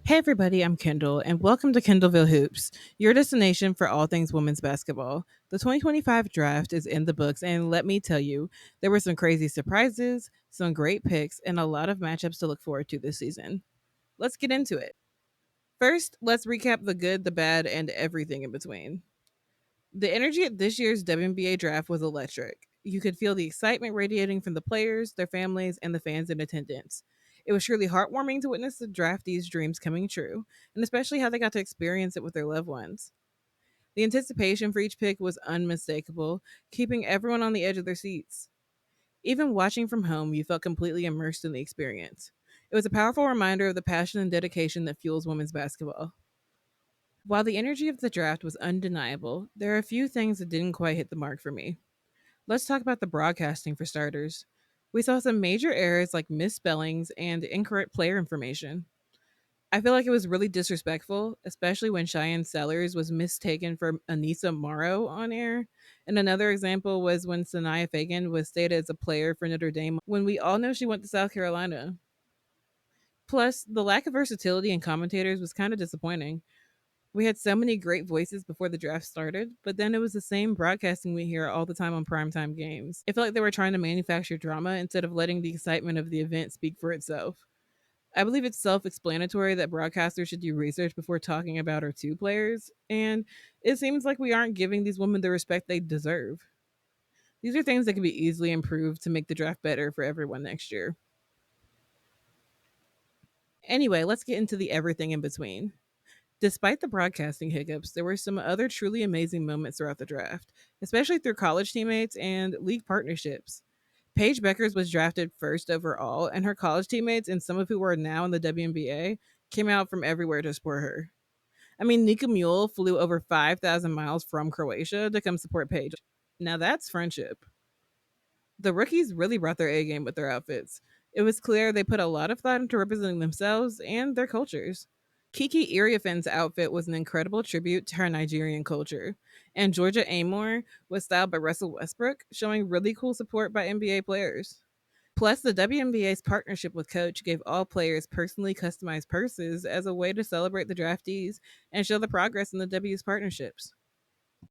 Hey everybody, I'm Kendall, and welcome to Kendallville Hoops, your destination for all things women's basketball. The 2025 draft is in the books, and let me tell you, there were some crazy surprises, some great picks, and a lot of matchups to look forward to this season. Let's get into it. First, let's recap the good, the bad, and everything in between. The energy at this year's WNBA draft was electric. You could feel the excitement radiating from the players, their families, and the fans in attendance. It was truly heartwarming to witness the draftees' dreams coming true, and especially how they got to experience it with their loved ones. The anticipation for each pick was unmistakable, keeping everyone on the edge of their seats. Even watching from home, you felt completely immersed in the experience. It was a powerful reminder of the passion and dedication that fuels women's basketball. While the energy of the draft was undeniable, there are a few things that didn't quite hit the mark for me. Let's talk about the broadcasting for starters. We saw some major errors like misspellings and incorrect player information. I feel like it was really disrespectful, especially when Cheyenne Sellers was mistaken for Anissa Morrow on air. And another example was when Sanaya Fagan was stated as a player for Notre Dame when we all know she went to South Carolina. Plus, the lack of versatility in commentators was kind of disappointing. We had so many great voices before the draft started, but then it was the same broadcasting we hear all the time on primetime games. It felt like they were trying to manufacture drama instead of letting the excitement of the event speak for itself. I believe it's self explanatory that broadcasters should do research before talking about our two players, and it seems like we aren't giving these women the respect they deserve. These are things that can be easily improved to make the draft better for everyone next year. Anyway, let's get into the everything in between. Despite the broadcasting hiccups, there were some other truly amazing moments throughout the draft, especially through college teammates and league partnerships. Paige Beckers was drafted first overall, and her college teammates and some of who are now in the WNBA came out from everywhere to support her. I mean, Nika Mule flew over 5,000 miles from Croatia to come support Paige. Now that's friendship. The rookies really brought their A game with their outfits. It was clear they put a lot of thought into representing themselves and their cultures. Kiki Iriafin's outfit was an incredible tribute to her Nigerian culture, and Georgia Amore was styled by Russell Westbrook, showing really cool support by NBA players. Plus, the WNBA's partnership with Coach gave all players personally customized purses as a way to celebrate the draftees and show the progress in the W's partnerships.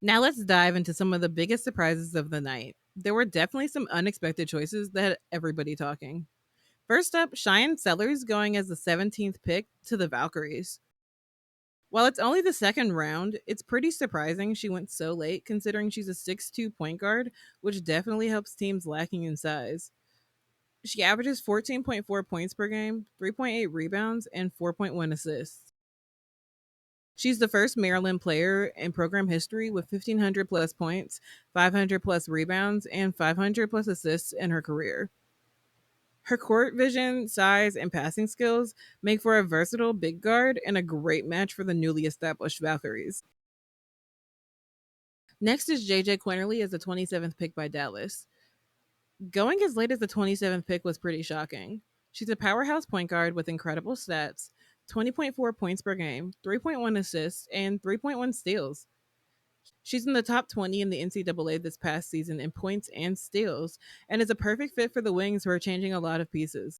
Now, let's dive into some of the biggest surprises of the night. There were definitely some unexpected choices that had everybody talking. First up, Cheyenne Sellers going as the 17th pick to the Valkyries. While it's only the second round, it's pretty surprising she went so late considering she's a 6'2 point guard, which definitely helps teams lacking in size. She averages 14.4 points per game, 3.8 rebounds, and 4.1 assists. She's the first Maryland player in program history with 1,500 plus points, 500 plus rebounds, and 500 plus assists in her career. Her court vision, size, and passing skills make for a versatile big guard and a great match for the newly established Valkyries. Next is JJ Quinterly as the 27th pick by Dallas. Going as late as the 27th pick was pretty shocking. She's a powerhouse point guard with incredible stats, 20.4 points per game, 3.1 assists, and 3.1 steals. She's in the top 20 in the NCAA this past season in points and steals, and is a perfect fit for the Wings who are changing a lot of pieces.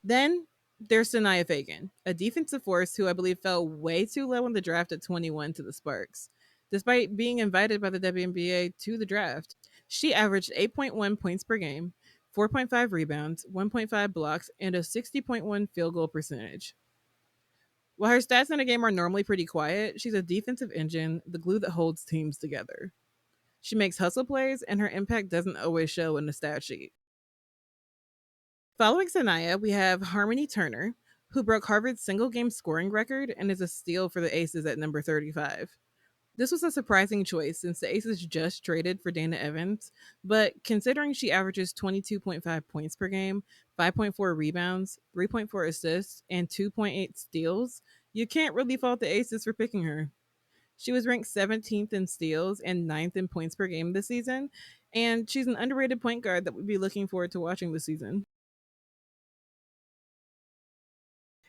Then there's Sanaya Fagan, a defensive force who I believe fell way too low in the draft at 21 to the Sparks, despite being invited by the WNBA to the draft. She averaged 8.1 points per game, 4.5 rebounds, 1.5 blocks, and a 60.1 field goal percentage. While her stats in a game are normally pretty quiet, she's a defensive engine, the glue that holds teams together. She makes hustle plays, and her impact doesn't always show in the stat sheet. Following Sanaya, we have Harmony Turner, who broke Harvard's single game scoring record and is a steal for the Aces at number 35. This was a surprising choice since the Aces just traded for Dana Evans, but considering she averages 22.5 points per game, 5.4 rebounds, 3.4 assists, and 2.8 steals, you can't really fault the Aces for picking her. She was ranked 17th in steals and ninth in points per game this season, and she's an underrated point guard that we'd be looking forward to watching this season.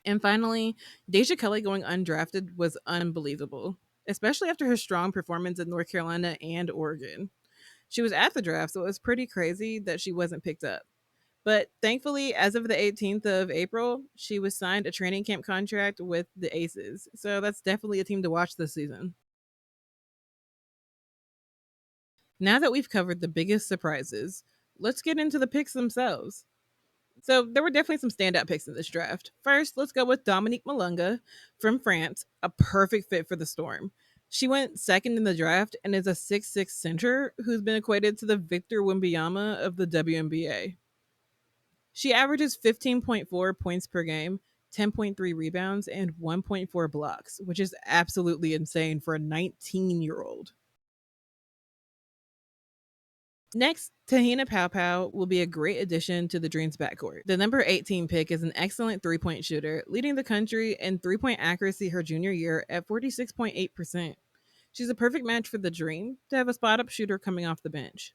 And finally, Deja Kelly going undrafted was unbelievable, especially after her strong performance in North Carolina and Oregon. She was at the draft, so it was pretty crazy that she wasn't picked up. But thankfully, as of the 18th of April, she was signed a training camp contract with the Aces. So that's definitely a team to watch this season. Now that we've covered the biggest surprises, let's get into the picks themselves. So there were definitely some standout picks in this draft. First, let's go with Dominique Malunga from France, a perfect fit for the Storm. She went second in the draft and is a 6'6 center who's been equated to the Victor Wembanyama of the WNBA. She averages 15.4 points per game, 10.3 rebounds, and 1.4 blocks, which is absolutely insane for a 19-year-old. Next, Tahina Pow will be a great addition to the Dreams backcourt. The number 18 pick is an excellent three-point shooter, leading the country in three-point accuracy her junior year at 46.8%. She's a perfect match for the Dream to have a spot-up shooter coming off the bench.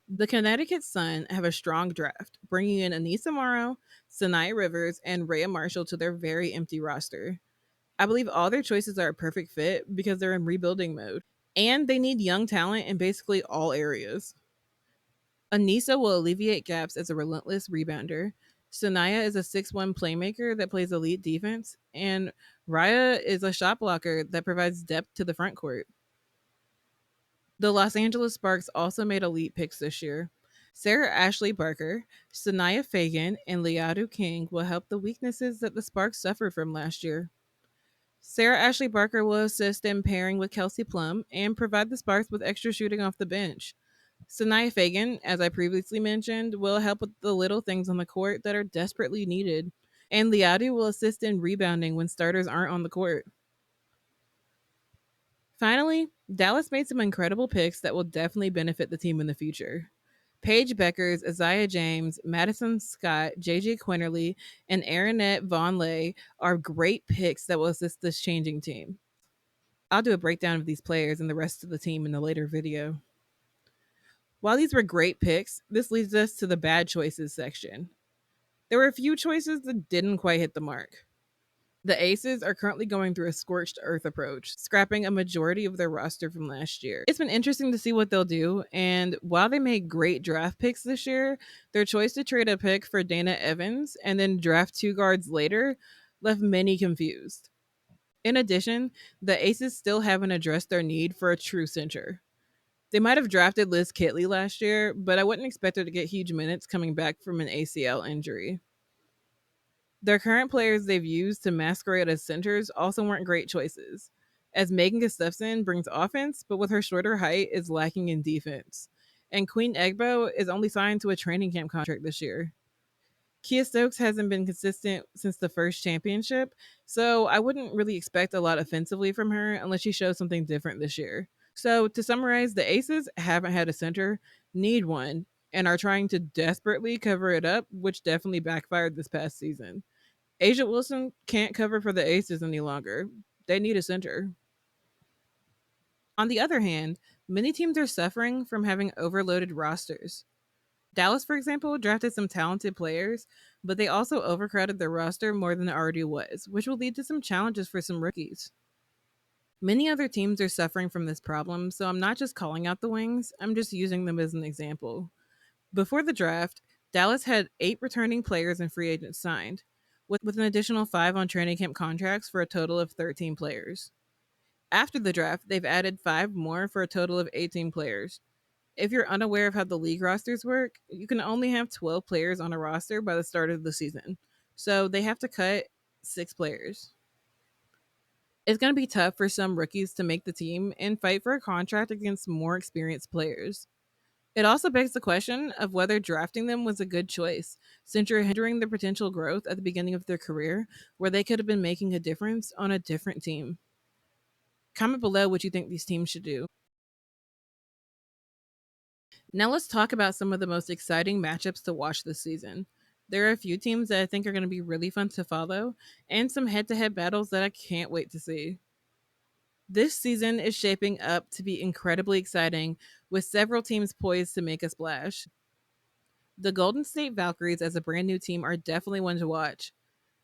The Connecticut Sun have a strong draft, bringing in Anissa Morrow, Sanaya Rivers, and Rhea Marshall to their very empty roster. I believe all their choices are a perfect fit because they're in rebuilding mode, and they need young talent in basically all areas. Anissa will alleviate gaps as a relentless rebounder. Sanaya is a 6'1 playmaker that plays elite defense, and Raya is a shot blocker that provides depth to the front court. The Los Angeles Sparks also made elite picks this year. Sarah Ashley Barker, Sanaya Fagan, and Liadu King will help the weaknesses that the Sparks suffered from last year. Sarah Ashley Barker will assist in pairing with Kelsey Plum and provide the Sparks with extra shooting off the bench. Sanaya Fagan, as I previously mentioned, will help with the little things on the court that are desperately needed. And Liadu will assist in rebounding when starters aren't on the court. Finally, Dallas made some incredible picks that will definitely benefit the team in the future. Paige Beckers, Isaiah James, Madison Scott, JJ Quinterly, and Aaronette Von Lay are great picks that will assist this changing team. I'll do a breakdown of these players and the rest of the team in a later video. While these were great picks, this leads us to the bad choices section. There were a few choices that didn't quite hit the mark. The Aces are currently going through a scorched earth approach, scrapping a majority of their roster from last year. It's been interesting to see what they'll do, and while they made great draft picks this year, their choice to trade a pick for Dana Evans and then draft two guards later left many confused. In addition, the Aces still haven't addressed their need for a true center. They might have drafted Liz Kitley last year, but I wouldn't expect her to get huge minutes coming back from an ACL injury. Their current players they've used to masquerade as centers also weren't great choices, as Megan Gustafson brings offense, but with her shorter height is lacking in defense. And Queen Egbo is only signed to a training camp contract this year. Kia Stokes hasn't been consistent since the first championship, so I wouldn't really expect a lot offensively from her unless she shows something different this year. So, to summarize, the Aces haven't had a center, need one, and are trying to desperately cover it up, which definitely backfired this past season. Asia Wilson can't cover for the Aces any longer. They need a center. On the other hand, many teams are suffering from having overloaded rosters. Dallas, for example, drafted some talented players, but they also overcrowded their roster more than it already was, which will lead to some challenges for some rookies. Many other teams are suffering from this problem, so I'm not just calling out the Wings, I'm just using them as an example. Before the draft, Dallas had 8 returning players and free agents signed, with an additional 5 on training camp contracts for a total of 13 players. After the draft, they've added 5 more for a total of 18 players. If you're unaware of how the league rosters work, you can only have 12 players on a roster by the start of the season. So they have to cut 6 players. It's going to be tough for some rookies to make the team and fight for a contract against more experienced players. It also begs the question of whether drafting them was a good choice, since you're hindering their potential growth at the beginning of their career, where they could have been making a difference on a different team. Comment below what you think these teams should do. Now let's talk about some of the most exciting matchups to watch this season. There are a few teams that I think are going to be really fun to follow, and some head to head battles that I can't wait to see. This season is shaping up to be incredibly exciting, with several teams poised to make a splash. The Golden State Valkyries, as a brand new team, are definitely one to watch.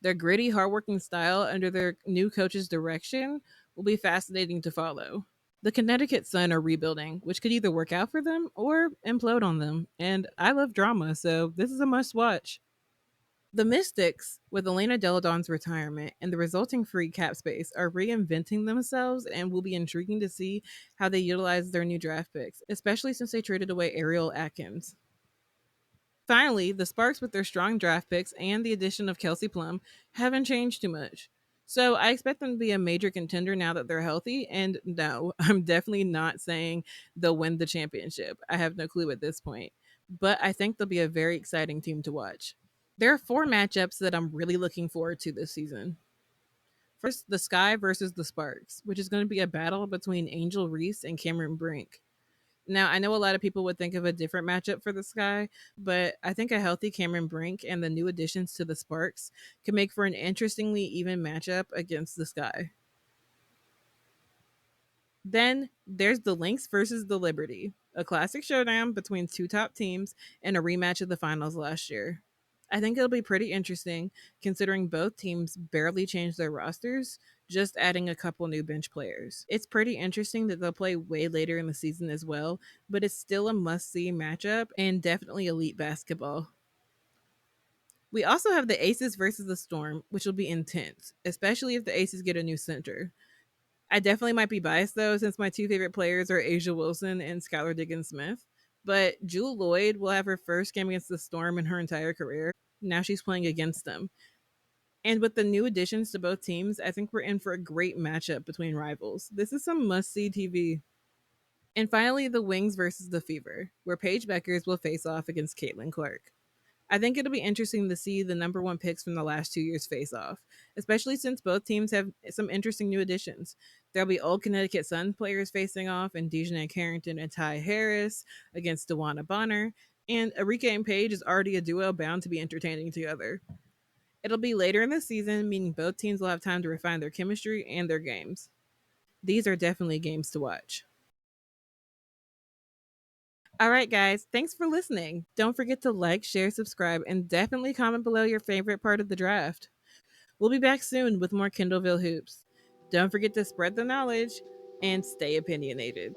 Their gritty, hardworking style under their new coach's direction will be fascinating to follow. The Connecticut Sun are rebuilding, which could either work out for them or implode on them. And I love drama, so this is a must watch. The Mystics, with Elena Deladon's retirement and the resulting free cap space, are reinventing themselves and will be intriguing to see how they utilize their new draft picks, especially since they traded away Ariel Atkins. Finally, the Sparks, with their strong draft picks and the addition of Kelsey Plum, haven't changed too much. So I expect them to be a major contender now that they're healthy. And no, I'm definitely not saying they'll win the championship. I have no clue at this point. But I think they'll be a very exciting team to watch. There are four matchups that I'm really looking forward to this season. First, the Sky versus the Sparks, which is going to be a battle between Angel Reese and Cameron Brink. Now, I know a lot of people would think of a different matchup for the Sky, but I think a healthy Cameron Brink and the new additions to the Sparks could make for an interestingly even matchup against the Sky. Then there's the Lynx versus the Liberty, a classic showdown between two top teams and a rematch of the finals last year. I think it'll be pretty interesting considering both teams barely changed their rosters, just adding a couple new bench players. It's pretty interesting that they'll play way later in the season as well, but it's still a must see matchup and definitely elite basketball. We also have the Aces versus the Storm, which will be intense, especially if the Aces get a new center. I definitely might be biased though, since my two favorite players are Asia Wilson and Skylar Diggins Smith. But Jewel Lloyd will have her first game against the Storm in her entire career. Now she's playing against them. And with the new additions to both teams, I think we're in for a great matchup between rivals. This is some must see TV. And finally, the Wings versus the Fever, where Paige Beckers will face off against Caitlin Clark. I think it'll be interesting to see the number one picks from the last 2 years face off, especially since both teams have some interesting new additions. There'll be old Connecticut Sun players facing off, and Dejanay Carrington and Ty Harris against Dewana Bonner. And Arika and Paige is already a duo bound to be entertaining together. It'll be later in the season, meaning both teams will have time to refine their chemistry and their games. These are definitely games to watch. All right, guys, thanks for listening. Don't forget to like, share, subscribe, and definitely comment below your favorite part of the draft. We'll be back soon with more Kindleville hoops. Don't forget to spread the knowledge and stay opinionated.